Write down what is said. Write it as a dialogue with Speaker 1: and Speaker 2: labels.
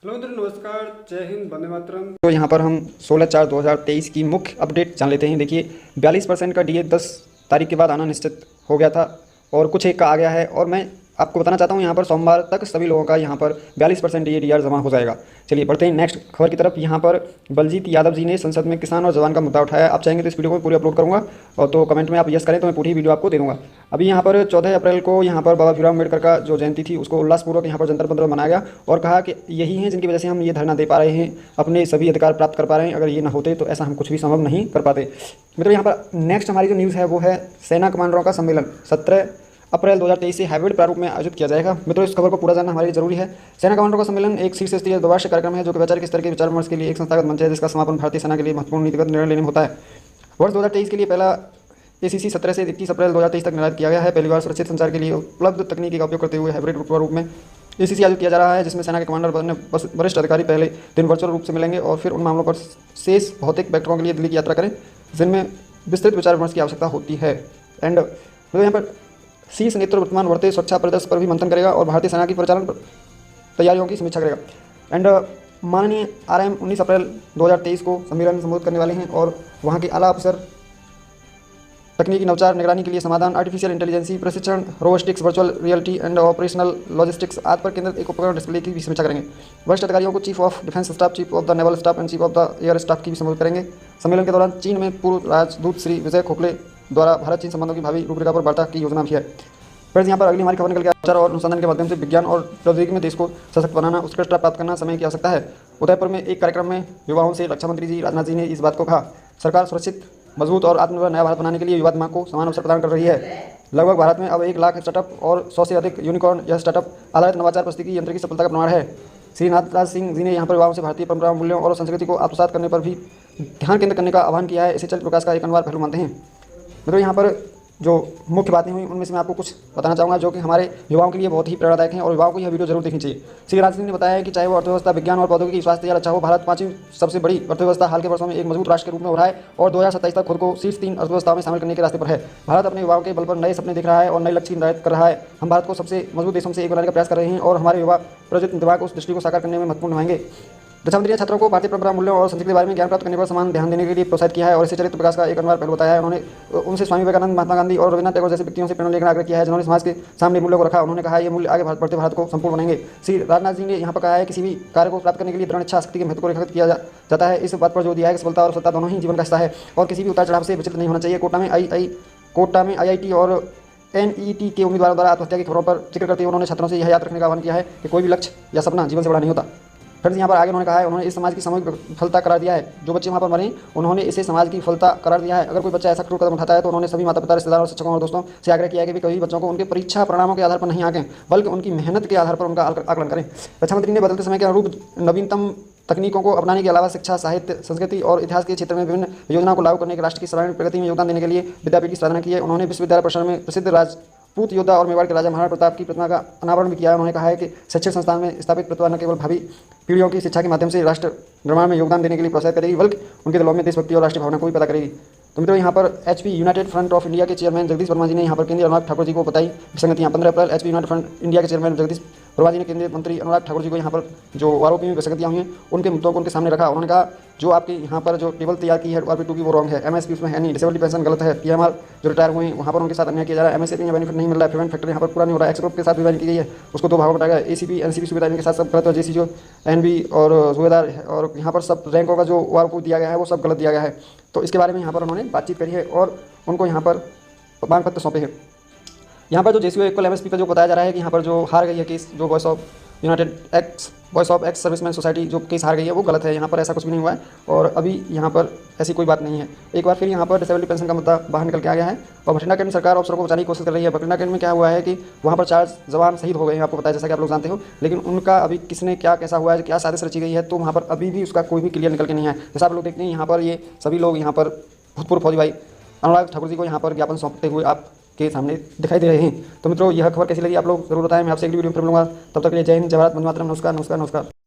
Speaker 1: Hello मित्रों, नमस्कार, जय हिंद, वंदे मातरम।
Speaker 2: तो यहाँ पर हम 16/4/2023 की मुख्य अपडेट जान लेते हैं। देखिए 42% का डीए 10 तारीख के बाद आना निश्चित हो गया था और कुछ एक का आ गया है। और मैं आपको बताना चाहता हूँ यहाँ पर सोमवार तक सभी लोगों का यहाँ पर 42% डीए डीआर जमा हो जाएगा। चलिए बढ़ते हैं नेक्स्ट खबर की तरफ। यहाँ पर बलजीत यादव जी ने संसद में किसान और जवान का मुद्दा उठाया। आप चाहेंगे तो इस वीडियो को पूरी अपलोड करूँगा और तो कमेंट में आप यस करें तो मैं पूरी वीडियो आपको दे दूँगा। अभी यहाँ पर 14 अप्रैल को यहाँ पर बाबा भीमराव अम्बेडकर का जो जयंती थी उसको उल्लासपूर्वक यहाँ पर जंतर मंतर मनाया गया और कहा कि यही हैं जिनकी वजह से हम ये धरना दे पा रहे हैं, अपने सभी अधिकार प्राप्त कर पा रहे हैं। अगर ये ना होते तो ऐसा हम कुछ भी संभव नहीं कर पाते। मित्रों यहाँ पर नेक्स्ट हमारी जो न्यूज़ है वो है सेना कमांडरों का सम्मेलन 17 अप्रैल 2023 से हाइब्रिड प्रारूप में आयोजित किया जाएगा। मित्रों इस खबर को पूरा जानना हमारे लिए जरूरी है। सेना कमांडरों का सम्मेलन एक शीर्ष स्तरीय द्विवार्षिक कार्यक्रम है जो कि वैचारिक स्तर के विचार विमर्श के लिए एक संस्थागत मंच है जिसका समापन भारतीय सेना के लिए महत्वपूर्ण नीतिगत निर्णय लेने में होता है। वर्ष 2023 के लिए पहला एसीसी 17 से 21 अप्रैल 2023 तक निर्धारित किया गया है। पहली बार सुरक्षित संचार के लिए उपलब्ध तकनीकी का उपयोग करते हुए हाइब्रिड प्रारूप में एसीसी आयोजित किया जा रहा है, जिसमें सेना के कमांडर वरिष्ठ अधिकारी पहले दिन वर्चुअल रूप से मिलेंगे और फिर उन मामलों पर शेष भौतिक बैठकों के लिए दिल्ली की यात्रा करें जिनमें विस्तृत विचार विमर्श की आवश्यकता होती है। एंड यहाँ पर शीर्ष नेतृत्व वर्तमान बढ़ते सुरक्षा परिदृश्य पर भी मंथन करेगा और भारतीय सेना की परिचालन तैयारियों की समीक्षा करेगा। एंड माननीय RM 19 अप्रैल 2023 को सम्मेलन में संबोधित करने वाले हैं और वहाँ के आला अफसर तकनीकी नवचार, निगरानी के लिए समाधान, आर्टिफिशियल इंटेलिजेंसी प्रशिक्षण, robotics, virtual reality and operational logistics आदि पर केंद्रित एक उपकरण डिस्प्ले की भी समीक्षा करेंगे। वरिष्ठ अधिकारियों को chief of defence staff, chief of the naval staff and chief of the air staff की भी संबोधित करेंगे। सम्मेलन के दौरान चीन में पूर्व राजदूत श्री विजय खोखले द्वारा भारत चीन संबंधों की भावी रूपरेखा पर वार्ता की योजना भी है। फ्रेंड्स यहाँ पर अगली हमारी खबर निकल के आचार और अनुसंधान के माध्यम से विज्ञान और प्रौद्योगिकी में देश को सशक्त बनाना, उत्कृष्टता प्राप्त करना समय की आवश्यकता है। उदयपुर में एक कार्यक्रम में युवाओं से रक्षा मंत्री जी राजनाथ जी ने इस बात को कहा। सरकार सुरक्षित, मजबूत और आत्मनिर्भर नया भारत बनाने के लिए युवा दिमाग को समान अवसर प्रदान कर रही है। लगभग भारत में अब 1 लाख स्टार्टअप और 100 से अधिक यूनिकॉर्न यह स्टार्टअप आधारित नवाचार परिस्थिति यंत्र की सफलता का प्रमाण है। श्री नाथराज सिंह जी ने यहाँ पर युवाओं से भारतीय परंपराओं, मूल्यों और संस्कृति को आत्मसात करने पर भी ध्यान केंद्रित करने का आह्वान किया है। इसे चरित्र विकास का एक अनिवार्य पहलू मानते हैं। मतलब यहाँ पर जो मुख्य बातें हुई उनमें से मैं आपको कुछ बताना चाहूँगा जो कि हमारे युवाओं के लिए बहुत ही प्रेरणादायक हैं और युवाओं को यह वीडियो जरूर देखनी चाहिए। श्री राज सिंह ने बताया कि चाहे वो अर्थव्यवस्था, विज्ञान और प्रौद्योगिकी, स्वास्थ्य या रक्षा हो, भारत 5वीं सबसे बड़ी अर्थव्यवस्था हाल के वर्षों में एक मजबूत राष्ट्र के रूप में हो रहा है और 2027 तक खुद को शीर्ष 3 अर्थव्यवस्थाओं में शामिल करने के रास्ते पर है। भारत अपने युवाओं के बल पर नए सपने देख रहा है और नए लक्ष्य निर्धारित कर रहा है। हम भारत को सबसे मजबूत देशों से एक बनाने का प्रयास कर रहे हैं और हमारे युवा प्रोजेक्ट दिमाग उस दृष्टि को साकार करने में महत्वपूर्ण निभाएंगे। रक्षा मंत्री ने छात्रों को भारतीय परंपरा, मूल्यों और संस्कृति के बारे में ज्ञान प्राप्त करने पर समान ध्यान देने के लिए प्रोत्साहित किया है और इसे चरित्र विकास का एक अनिवार्य पहलू बताया है। उन्होंने उनसे स्वामी विवेकानंद, महात्मा गांधी और रविन्द्रनाथ टैगोर जैसे व्यक्तियों से प्रेरणा लेकर आग्रह किया है जिन्होंने समाज के सामने मूल्यों को रखा। उन्होंने कहा ये मूल्य आगे बढ़ते भारत को संपूर्ण बनाएंगे। श्री राजनाथ जी ने यहाँ पर कहा है किसी भी कार्य को प्राप्त करने के लिए दृढ़ इच्छा शक्ति के महत्व को रेखांकित किया जाता है। इस बात पर जोर दिया है कि सफलता और सत्ता दोनों ही जीवन का हिस्सा है और किसी भी उतार चढ़ाव से विचलित नहीं होना चाहिए। कोटा में IIT और NET के उम्मीदवारों द्वारा आत्महत्या की खबरों पर जिक्र करते हुए उन्होंने छात्रों से यह याद रखने का आह्वान किया है कि कोई भी लक्ष्य या सपना जीवन से बड़ा नहीं होता। फ्रेंड्स यहाँ पर आगे उन्होंने कहा है, उन्होंने इस समाज की सामूहिक विफलता करार दिया है। जो बच्चे वहाँ पर मरे उन्होंने इसे समाज की विफलता करार दिया है। अगर कोई बच्चा ऐसा कठोर कदम उठाता है तो उन्होंने सभी माता पिता, रिश्तेदारों और शिक्षकों और दोस्तों से आग्रह किया है कि वे कभी बच्चों को उनके परीक्षा परिणामों के आधार पर नहीं आंकें बल्कि उनकी मेहनत के आधार पर उनका आकलन करें। रक्षा मंत्री ने बदलते समय के अनुरूप नवीनतम तकनीकों को अपनाने के अलावा शिक्षा, साहित्य, संस्कृति और इतिहास के क्षेत्र में विभिन्न योजनाओं को लागू करने के राष्ट्र की सर्वांगीण प्रगति में योगदान देने के लिए विद्यापीठ की सराहना की है। उन्होंने विश्वविद्यालय परिसर में प्रसिद्ध राजपूत योद्धा और मेवाड़ के राजा महाराणा प्रताप की प्रतिमा का अनावरण भी किया है। उन्होंने कहा है कि शैक्षिक संस्थान में स्थापित प्रतिभा न केवल भावी पीढ़ियों की शिक्षा के माध्यम से राष्ट्र निर्माण में योगदान देने के लिए प्रोत्साहित करेगी बल्कि उनके दिलों में देशभक्ति और राष्ट्रीय भावना को भी पैदा करेगी। तो मित्रों यहाँ पर HP United front of India के चेयरमैन जगदीश वर्मा जी ने यहाँ पर केंद्रीय अनुराग ठाकुर जी को बताई विसंगतियाँ। 15 अप्रैल HP यूनाइटेड फ्रंट इंडिया के चेयरमैन जगदीश वर्मा जी ने केंद्रीय मंत्री अनुराग ठाकुर जी को यहाँ पर जो आरोपी में विसंगतियाँ हुई हैं उनके मुद्दों को उनके सामने रखा। उन्होंने कहा जो आपके यहाँ पर जो टेबल तैयार की है RP2 की वो रॉन्ग है, MSP उसमें है नहीं, डिसेबिलिटी पेंशन गलत है, PMR जो रिटायर हुए हैं वहाँ पर उनके साथ अन्याय किया जा रहा है, MSP बेनिफिट नहीं मिल रहा है, पेमेंट फैक्टर यहाँ पर पूरा नहीं हो रहा है, एक्स के साथ विभाजन की गई है उसको 2 भागों में बांटा गया, ACP NCP सुविधा इनके साथ सब गलत है, JC जो NB और सूबेदार और यहाँ पर सब रैंकों का जो आरोप दिया गया है वो सब गलत दिया गया है। तो इसके बारे में यहाँ पर उन्होंने बातचीत करी है और उनको यहाँ पर मांग पत्र सौंपे हैं। यहाँ पर जो JCO इक्वल MSP का जो बताया जा रहा है कि यहाँ पर जो हार गई है केस, जो voice of ex serviceman society जो केस हार गई है वो गलत है। यहाँ पर ऐसा कुछ भी नहीं हुआ है और अभी यहाँ पर ऐसी कोई बात नहीं है। एक बार फिर यहाँ पर डिसेबिलिटी पेंशन का मुद्दा बाहर निकल के आ गया है और बठिंडा कैंट में सरकार अफसरों को बचाने की कोशिश कर रही है। बठिंडा कैंट में क्या हुआ है कि वहाँ पर 4 जवान शहीद हो गए हैं, आपको पता है जैसा कि आप लोग जानते हो, लेकिन उनका अभी किसने क्या कैसा हुआ है, क्या साजिश रची गई है, तो वहाँ पर अभी भी उसका कोई भी क्लियर निकल के नहीं है। जैसा आप लोग देखते हैं यहाँ पर ये सभी लोग यहाँ पर भूतपूर्व फौजी भाई अनुराग ठाकुर जी को यहाँ पर ज्ञापन सौंपते हुए आपके सामने दिखाई दे रहे हैं। तो मित्रों यह खबर कैसी लगी आप लोग जरूर बताएं। मैं आपसे अगली वीडियो में फिर मिलूंगा, तब तक के लिए जय हिंद, जय भारत, वंदे मातरम, नमस्कार नमस्कार नमस्कार।